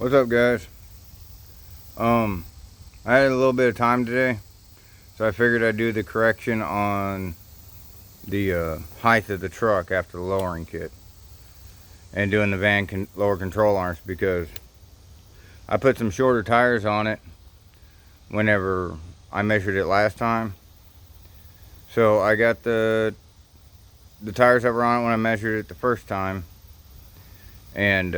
What's up, guys? I had a little bit of time today, so I figured I'd do the correction on the height of the truck after the lowering kit and doing the van lower control arms, because I put some shorter tires on it whenever I measured it last time. So I got the tires that were on it when I measured it the first time, and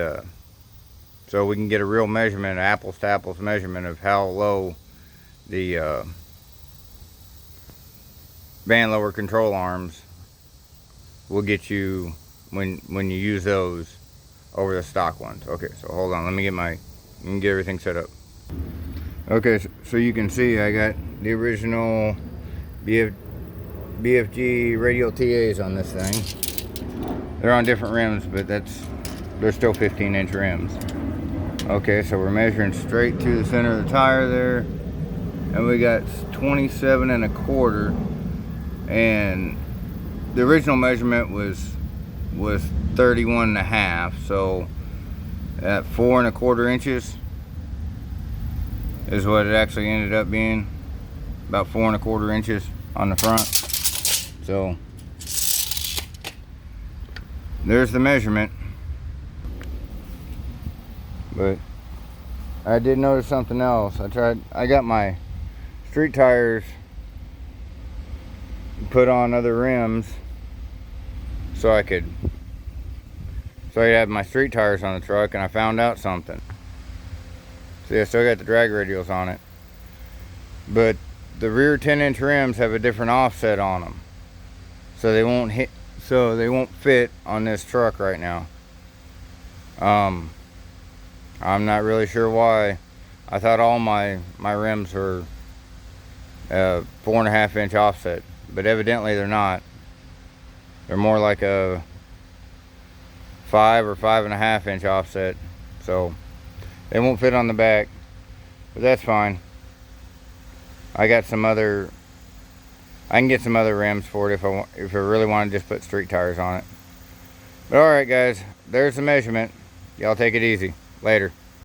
so we can get a real measurement, an apples to apples measurement of how low the van lower control arms will get you when you use those over the stock ones. Okay, so hold on, let me get everything set up. Okay, so you can see I got the original BFG radial TAs on this thing. They're on different rims, but they're still 15-inch rims. Okay, so we're measuring straight through the center of the tire there, and we got 27 1/4, and the original measurement was 31 1/2, so at 4 1/4 inches is what it actually ended up being, about 4 1/4 inches on the front. So there's the measurement. But I did notice something else. I got my street tires put on other rims so I could have my street tires on the truck, and I found out something. See, I still got the drag radials on it, but the rear 10-inch rims have a different offset on them, so they won't fit on this truck right now. I'm not really sure why. I thought all my rims were 4 1/2 inch offset, but evidently they're not. They're more like a 5 or 5 1/2 inch offset, so they won't fit on the back, but that's fine. I can get some other rims for it if I really want to just put street tires on it. But alright, guys, there's the measurement. Y'all take it easy. Later.